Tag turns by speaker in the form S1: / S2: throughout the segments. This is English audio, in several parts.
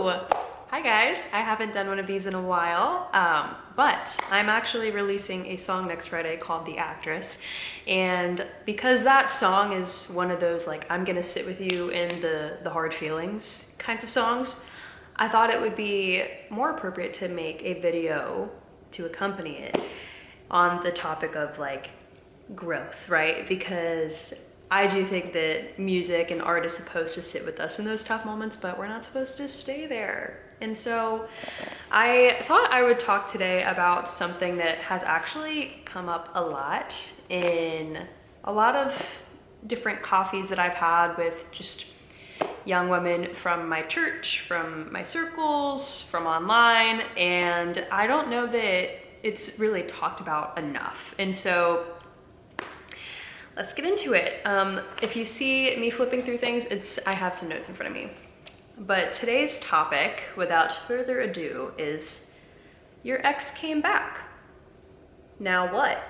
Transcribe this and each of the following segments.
S1: Hi guys, I haven't done one of these in a while, but I'm actually releasing a song next Friday called The Actress. And because that song is one of those like, I'm gonna sit with you in the hard feelings kinds of songs, I thought it would be more appropriate to make a video to accompany it on the topic of like growth, right? Because I do think that music and art is supposed to sit with us in those tough moments, but we're not supposed to stay there. And so I thought I would talk today about something that has actually come up a lot in a lot of different coffees that I've had with just young women from my church, from my circles, from online, and I don't know that it's really talked about enough. And so let's get into it. If you see me flipping through things, I have some notes in front of me. But today's topic, without further ado, is your ex came back. Now what?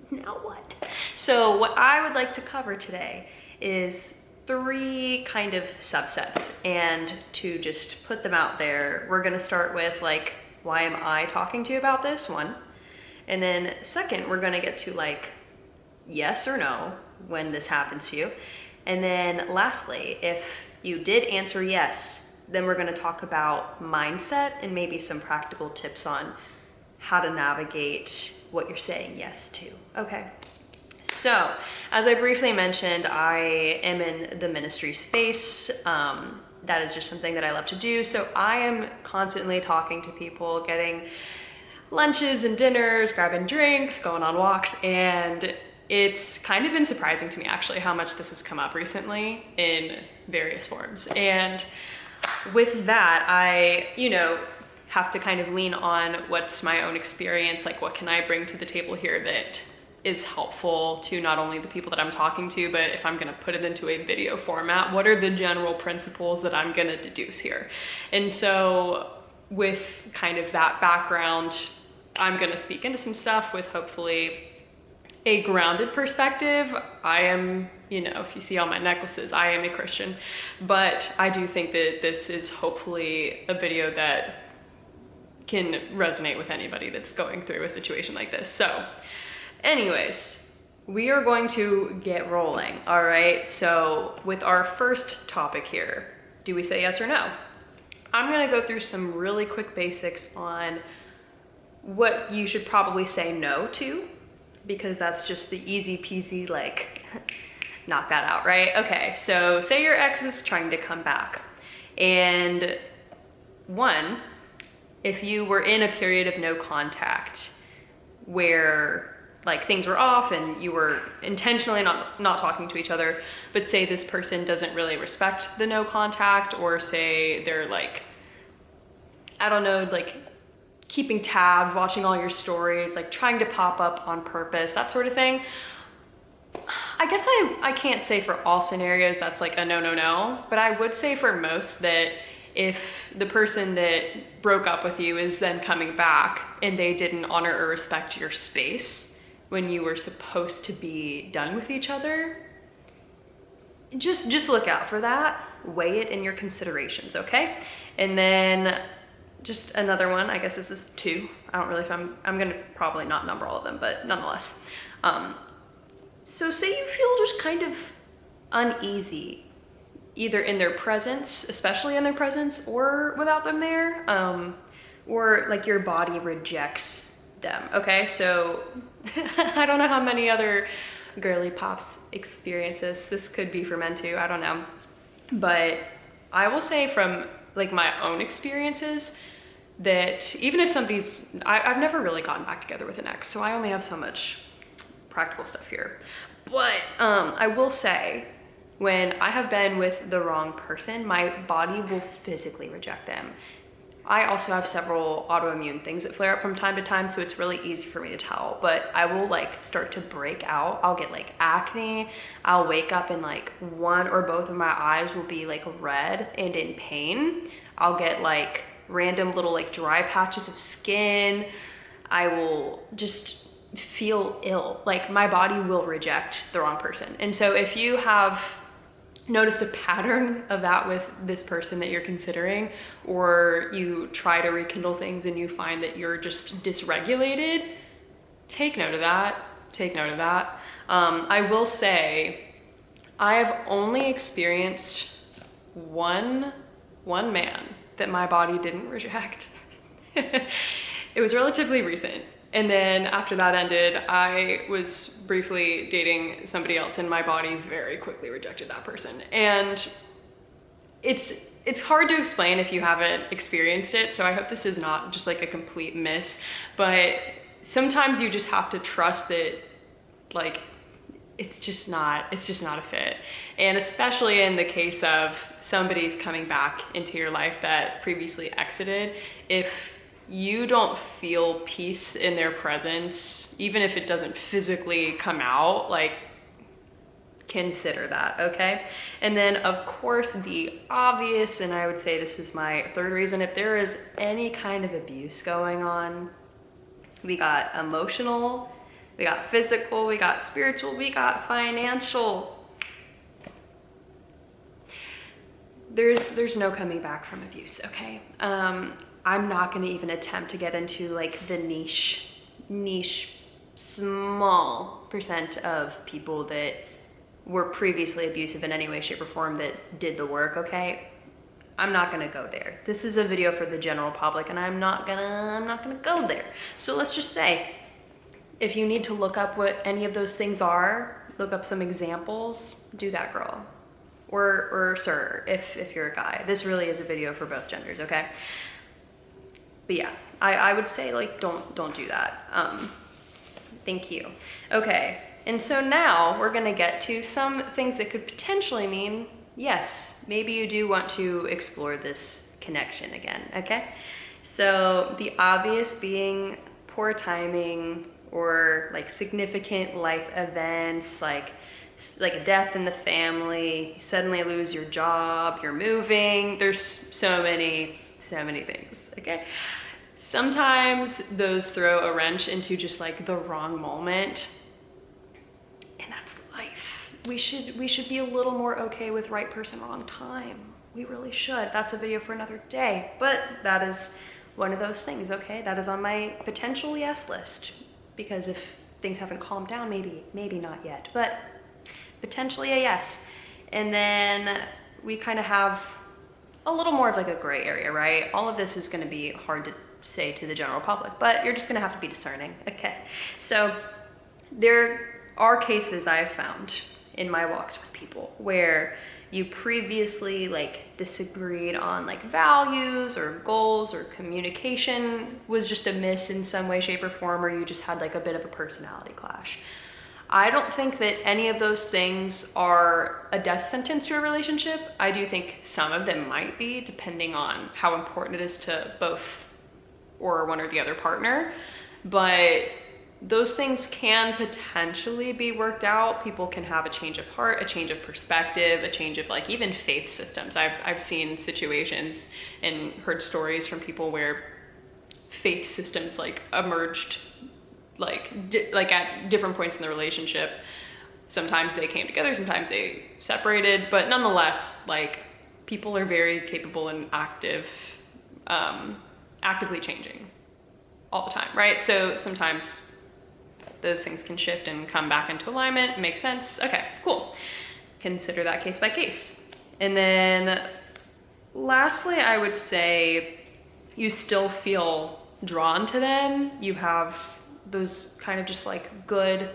S1: Now what? So what I would like to cover today is 3 kind of subsets, and to just put them out there, we're gonna start with like, why am I talking to you about this one? And then second, we're gonna get to like, yes or no when this happens to you. And then lastly, if you did answer yes, then we're gonna talk about mindset and maybe some practical tips on how to navigate what you're saying yes to. Okay. So, as I briefly mentioned, I am in the ministry space. That is just something that I love to do. So I am constantly talking to people, getting lunches and dinners, grabbing drinks, going on walks, and it's kind of been surprising to me actually how much this has come up recently in various forms. And with that, I, have to kind of lean on what's my own experience, like what can I bring to the table here that is helpful to not only the people that I'm talking to, but if I'm gonna put it into a video format, what are the general principles that I'm gonna deduce here? And so with kind of that background, I'm gonna speak into some stuff with hopefully a grounded perspective. I am, if you see all my necklaces, I am a Christian, but I do think that this is hopefully a video that can resonate with anybody that's going through a situation like this. So anyways, we are going to get rolling, all right? So with our first topic here, do we say yes or no? I'm gonna go through some really quick basics on what you should probably say no to, because that's just the easy peasy, like, knock that out, right? Okay, so say your ex is trying to come back. And 1, if you were in a period of no contact where like things were off and you were intentionally not talking to each other, but say this person doesn't really respect the no contact, or say they're like, I don't know, like keeping tabs, watching all your stories, like trying to pop up on purpose, that sort of thing. I guess I can't say for all scenarios that's like a no, but I would say for most that if the person that broke up with you is then coming back and they didn't honor or respect your space when you were supposed to be done with each other, just look out for that. Weigh it in your considerations, okay? And then just another one, I guess this is 2. I don't really, I'm gonna probably not number all of them, but nonetheless. So say you feel just kind of uneasy, either in their presence, especially in their presence, or without them there, or like your body rejects them, okay? So I don't know how many other girly pops experiences this could be for men too, I don't know. But I will say from like my own experiences that even if somebody's, I've never really gotten back together with an ex, so I only have so much practical stuff here. But I will say, when I have been with the wrong person, my body will physically reject them. I also have several autoimmune things that flare up from time to time, so it's really easy for me to tell, but I will like start to break out. I'll get like acne. I'll wake up and like one or both of my eyes will be like red and in pain. I'll get like random little like dry patches of skin. I will just feel ill. Like my body will reject the wrong person. And so if you have noticed a pattern of that with this person that you're considering, or you try to rekindle things and you find that you're just dysregulated, take note of that. Take note of that. I will say, I have only experienced one man that my body didn't reject. It was relatively recent. And then after that ended, I was briefly dating somebody else and my body very quickly rejected that person. And it's hard to explain if you haven't experienced it. So I hope this is not just like a complete miss, but sometimes you just have to trust that, like, it's just not a fit. And especially in the case of somebody's coming back into your life that previously exited, if you don't feel peace in their presence, even if it doesn't physically come out, like, consider that, okay? And then of course the obvious, and I would say this is my third reason, if there is any kind of abuse going on, we got emotional, we got physical, we got spiritual, we got financial. There's no coming back from abuse, okay? I'm not gonna even attempt to get into like the niche, small percent of people that were previously abusive in any way, shape, or form that did the work, okay? I'm not gonna go there. This is a video for the general public and I'm not gonna go there. So let's just say, if you need to look up what any of those things are, look up some examples, do that, girl. Or sir, if you're a guy. This really is a video for both genders, okay? But yeah, I would say, like, don't do that. Thank you. Okay, and so now we're gonna get to some things that could potentially mean, yes, maybe you do want to explore this connection again, okay? So the obvious being poor timing, or like significant life events, like a death in the family, you suddenly lose your job, you're moving, there's so many things, okay? Sometimes those throw a wrench into just like the wrong moment, and that's life. We should be a little more okay with right person, wrong time. We really should. That's a video for another day, but that is one of those things, okay? That is on my potential yes list. Because if things haven't calmed down, maybe not yet, but potentially a yes. And then we kind of have a little more of like a gray area, right? All of this is gonna be hard to say to the general public, but you're just gonna have to be discerning, okay? So there are cases I've found in my walks with people where you previously like disagreed on like values or goals, or communication was just a miss in some way, shape, or form, or you just had like a bit of a personality clash. I don't think that any of those things are a death sentence to a relationship. I do think some of them might be, depending on how important it is to both or one or the other partner, but those things can potentially be worked out. People can have a change of heart, a change of perspective, a change of like even faith systems. I've seen situations and heard stories from people where faith systems like emerged like at different points in the relationship. Sometimes they came together, sometimes they separated, but nonetheless, like, people are very capable and actively changing all the time, right? So sometimes those things can shift and come back into alignment. Makes sense. Okay, cool. Consider that case by case. And then lastly, I would say you still feel drawn to them. You have those kind of just like good,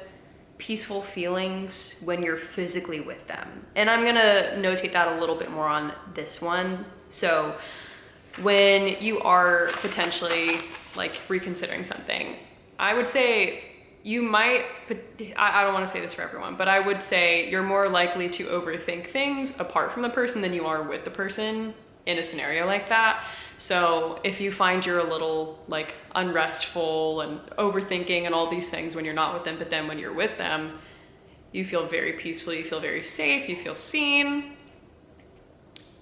S1: peaceful feelings when you're physically with them. And I'm gonna notate that a little bit more on this one. So when you are potentially like reconsidering something, I would say you might, I don't want to say this for everyone, but I would say you're more likely to overthink things apart from the person than you are with the person in a scenario like that. So if you find you're a little like unrestful and overthinking and all these things when you're not with them, but then when you're with them, you feel very peaceful, you feel very safe, you feel seen,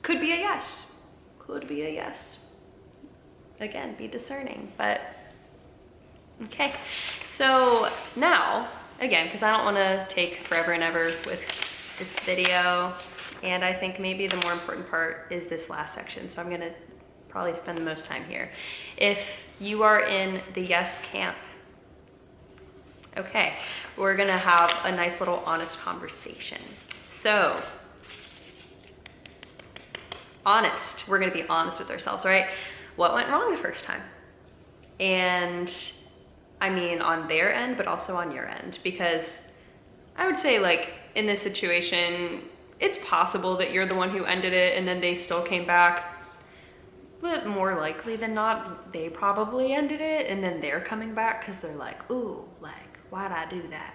S1: could be a yes. Could be a yes. Again, be discerning, but okay. So now, again, because I don't want to take forever and ever with this video, And I think maybe the more important part is this last section. So I'm gonna probably spend the most time here. If you are in the yes camp, okay, we're gonna have a nice little honest conversation. So, honest, we're gonna be honest with ourselves, right? What went wrong the first time? And I mean on their end, but also on your end, because I would say like in this situation, it's possible that you're the one who ended it and then they still came back. But more likely than not, they probably ended it and then they're coming back because they're like, ooh, like, why'd I do that?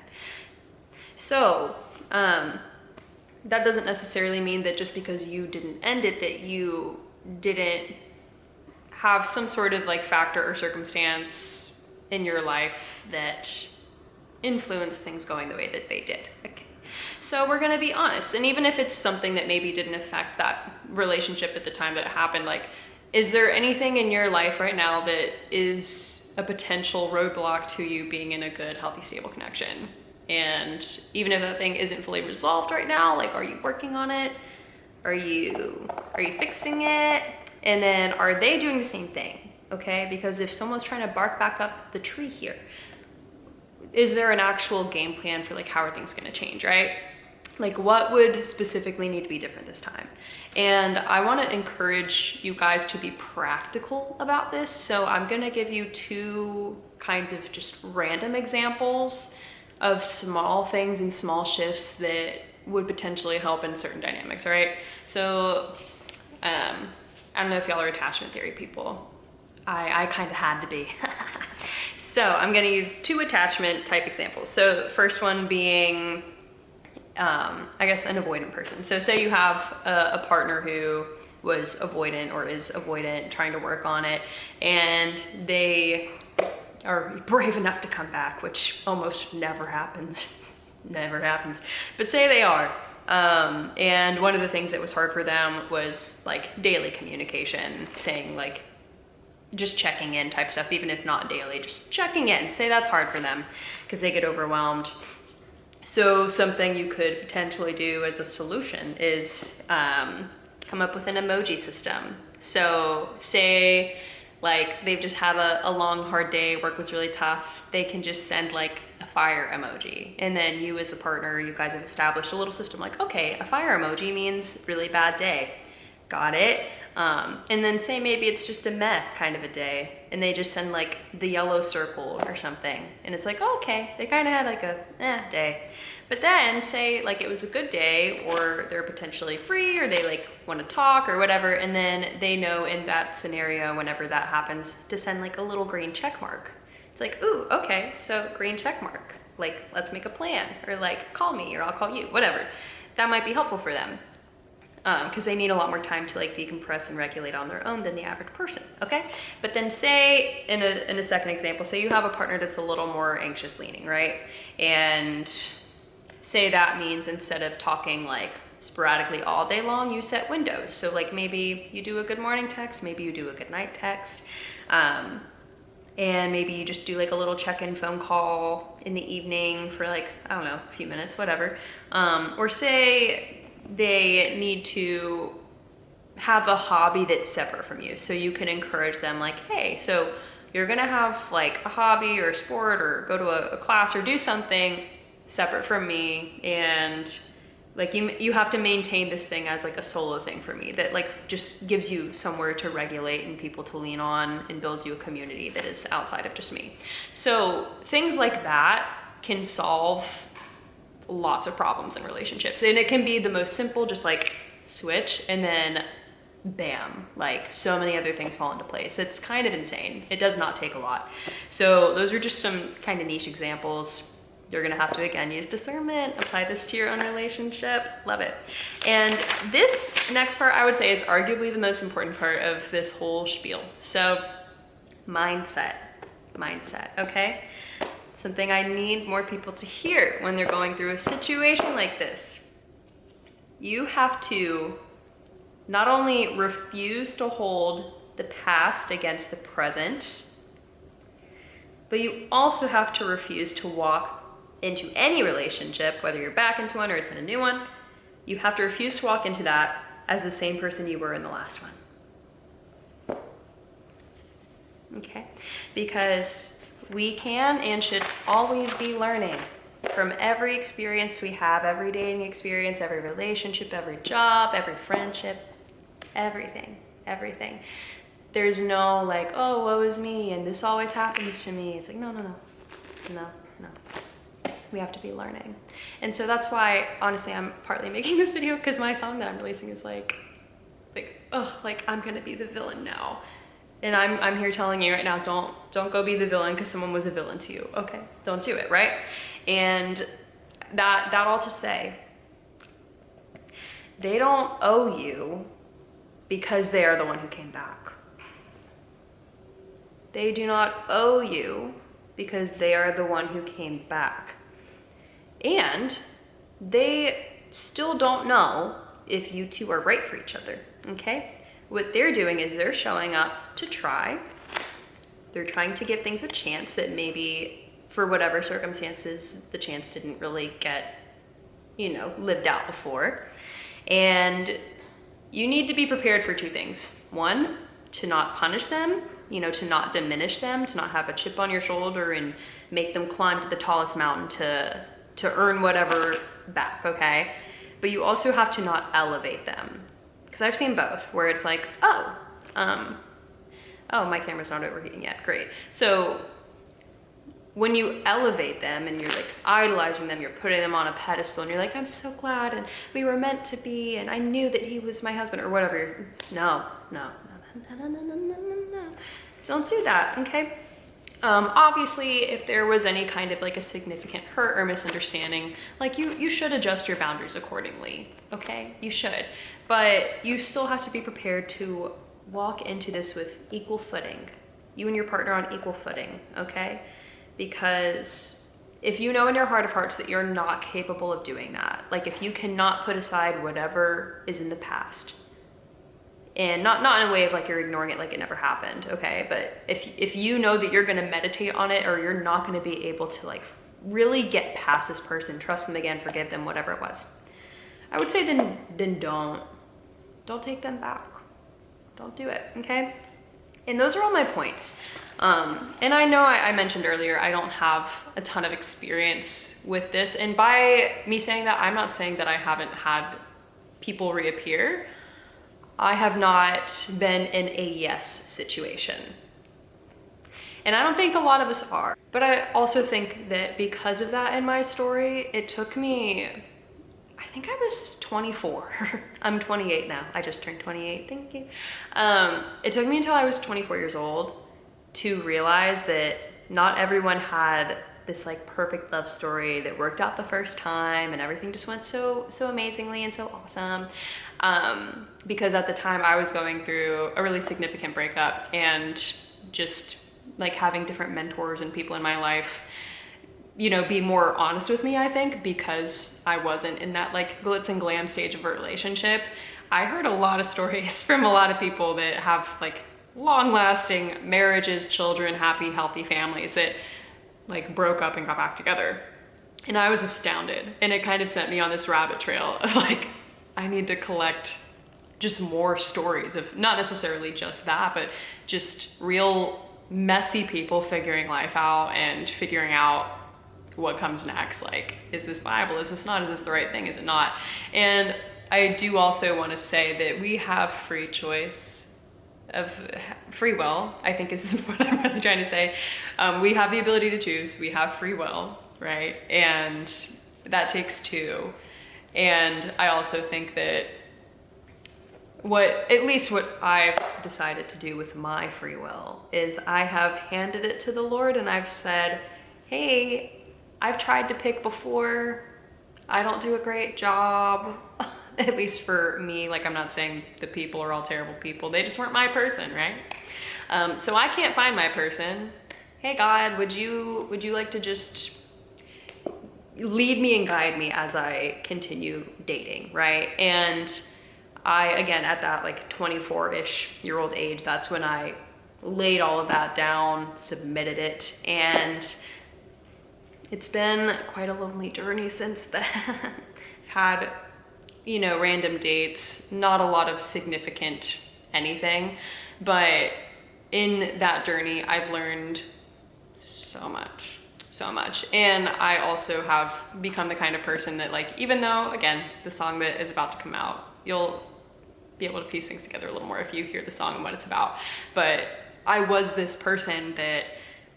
S1: So, that doesn't necessarily mean that just because you didn't end it, that you didn't have some sort of like factor or circumstance in your life that influenced things going the way that they did. Okay. So we're gonna be honest. And even if it's something that maybe didn't affect that relationship at the time that it happened, like, is there anything in your life right now that is a potential roadblock to you being in a good, healthy, stable connection? And even if that thing isn't fully resolved right now, like, are you working on it? Are you fixing it? And then are they doing the same thing? Okay, because if someone's trying to bark back up the tree here, is there an actual game plan for like how are things gonna change, right? Like what would specifically need to be different this time? And I wanna encourage you guys to be practical about this. So I'm gonna give you two kinds of just random examples of small things and small shifts that would potentially help in certain dynamics, right? So I don't know if y'all are attachment theory people. I kind of had to be. So I'm gonna use two attachment type examples. So the first one being, I guess an avoidant person. So say you have a partner who was avoidant or is avoidant, trying to work on it, and they are brave enough to come back, which almost never happens, never happens. But say they are, and one of the things that was hard for them was like daily communication, saying like, just checking in type stuff, even if not daily, just checking in. Say that's hard for them because they get overwhelmed. So something you could potentially do as a solution is come up with an emoji system. So say like they've just had a long, hard day, work was really tough, they can just send like a fire emoji. And then you as a partner, you guys have established a little system like, okay, a fire emoji means really bad day. Got it? And then say maybe it's just a meh kind of a day and they just send like the yellow circle or something. And it's like, oh, okay, they kind of had like a day. But then say like it was a good day or they're potentially free or they like want to talk or whatever. And then they know in that scenario, whenever that happens, to send like a little green check mark. It's like, ooh, okay, so green check mark. Like, let's make a plan or like call me or I'll call you, whatever. That might be helpful for them. Because they need a lot more time to like decompress and regulate on their own than the average person, okay? But then say, in a second example, say you have a partner that's a little more anxious leaning, right? And say that means instead of talking like sporadically all day long, you set windows. So like maybe you do a good morning text, maybe you do a good night text, and maybe you just do like a little check-in phone call in the evening for like, I don't know, a few minutes, whatever. Or say they need to have a hobby that's separate from you. So you can encourage them like, hey, so you're gonna have like a hobby or a sport or go to a class or do something separate from me. And like you have to maintain this thing as like a solo thing for me that like just gives you somewhere to regulate and people to lean on and builds you a community that is outside of just me. So things like that can solve lots of problems in relationships. And it can be the most simple, just like switch and then bam, like so many other things fall into place. It's kind of insane. It does not take a lot. So those are just some kind of niche examples. You're gonna have to, again, use discernment, apply this to your own relationship. Love it. And this next part, I would say, is arguably the most important part of this whole spiel. So mindset, okay? Something I need more people to hear when they're going through a situation like this. You have to not only refuse to hold the past against the present, but you also have to refuse to walk into any relationship, whether you're back into one or it's in a new one, You have to refuse to walk into that as the same person you were in the last one. Okay? Because we can and should always be learning from every experience we have, every dating experience, every relationship, every job, every friendship, everything, everything. There's no like, oh, woe is me and this always happens to me. It's like, no, no, no, no, no. We have to be learning. And so that's why, honestly, I'm partly making this video because my song that I'm releasing is like, oh, like I'm gonna be the villain now. And I'm here telling you right now, don't go be the villain because someone was a villain to you. Okay, don't do it, right? And that all to say, they don't owe you because they are the one who came back. They do not owe you because they are the one who came back. And they still don't know if you two are right for each other, okay? What they're doing is they're showing up to try. They're trying to give things a chance that maybe for whatever circumstances, the chance didn't really get, you know, lived out before. And you need to be prepared for two things. One, to not punish them, you know, to not diminish them, to not have a chip on your shoulder and make them climb to the tallest mountain to earn whatever back, okay? But you also have to not elevate them. Because I've seen both, where it's like, oh, my camera's not overheating yet, great. So when you elevate them and you're like idolizing them, you're putting them on a pedestal and you're like, I'm so glad and we were meant to be and I knew that he was my husband or whatever. No. Don't do that, okay? Obviously, if there was any kind of like a significant hurt or misunderstanding, like you should adjust your boundaries accordingly, okay? You should, but you still have to be prepared to walk into this with equal footing. You and your partner on equal footing, okay? Because if you know in your heart of hearts that you're not capable of doing that, like if you cannot put aside whatever is in the past, and not in a way of like you're ignoring it like it never happened, okay? But if you know that you're gonna meditate on it or you're not gonna be able to like really get past this person, trust them again, forgive them, whatever it was, I would say then don't take them back. Don't do it, okay? And those are all my points. And I know I mentioned earlier, I don't have a ton of experience with this. And by me saying that, I'm not saying that I haven't had people reappear. I have not been in a yes situation. And I don't think a lot of us are. But I also think that because of that in my story, it took me, I think I was 24. I'm 28 now. I just turned 28, thank you. It took me until I was 24 years old to realize that not everyone had this like perfect love story that worked out the first time and everything just went so amazingly and so awesome. Because at the time I was going through a really significant breakup and just like having different mentors and people in my life, you know, be more honest with me, I think, because I wasn't in that like glitz and glam stage of a relationship. I heard a lot of stories from a lot of people that have like long-lasting marriages, children, happy, healthy families that like broke up and got back together. And I was astounded. And it kind of sent me on this rabbit trail of like, I need to collect just more stories of not necessarily just that, but just real messy people figuring life out and figuring out what comes next. Like, is this viable? Is this not? Is this the right thing? Is it not? And I do also want to say that we have free choice of free will, I think is what I'm really trying to say. We have the ability to choose. We have free will, right? And that takes two. And I also think that at least what I've decided to do with my free will is I have handed it to the Lord and I've said, hey, I've tried to pick before. I don't do a great job, at least for me. Like, I'm not saying the people are all terrible people. They just weren't my person, right? So I can't find my person. Hey God, would you like to just lead me and guide me as I continue dating, right? And I, again, at that like 24-ish year old age, that's when I laid all of that down, submitted it, and it's been quite a lonely journey since then. Had you know, random dates, not a lot of significant anything, but in that journey, I've learned so much, so much. And I also have become the kind of person that, like, even though, again, the song that is about to come out, you'll be able to piece things together a little more if you hear the song and what it's about. But I was this person that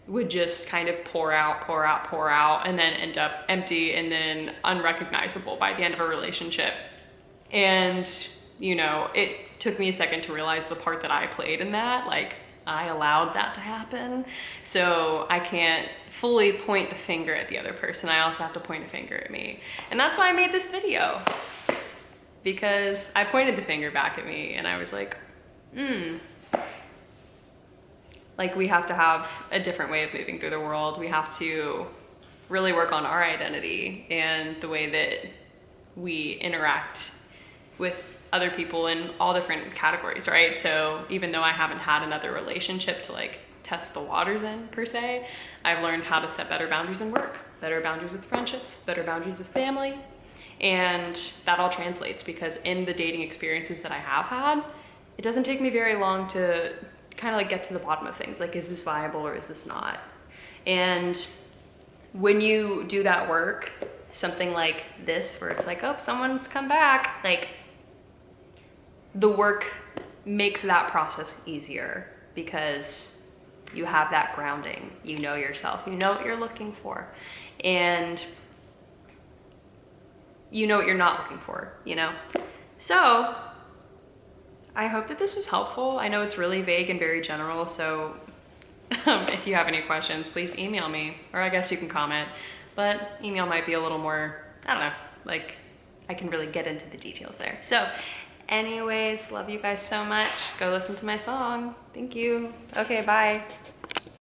S1: would just kind of pour out, pour out, pour out, and then end up empty and then unrecognizable by the end of a relationship. And, you know, it took me a second to realize the part that I played in that. Like, I allowed that to happen. So I can't fully point the finger at the other person. I also have to point a finger at me. And that's why I made this video. Because I pointed the finger back at me and I was like, like, we have to have a different way of moving through the world. We have to really work on our identity and the way that we interact with other people in all different categories, right? So even though I haven't had another relationship to like test the waters in per se, I've learned how to set better boundaries in work, better boundaries with friendships, better boundaries with family. And that all translates because in the dating experiences that I have had, it doesn't take me very long to kind of like get to the bottom of things. Like, is this viable or is this not? And when you do that work, something like this, where it's like, oh, someone's come back, like, the work makes that process easier because you have that grounding. You know yourself, you know what you're looking for, and you know what you're not looking for, you know? So I hope that this was helpful. I know it's really vague and very general, so if you have any questions, please email me, or I guess you can comment, but email might be a little more, I don't know, like, I can really get into the details there. So anyways, love you guys so much. Go listen to my song. Thank you. Okay, bye.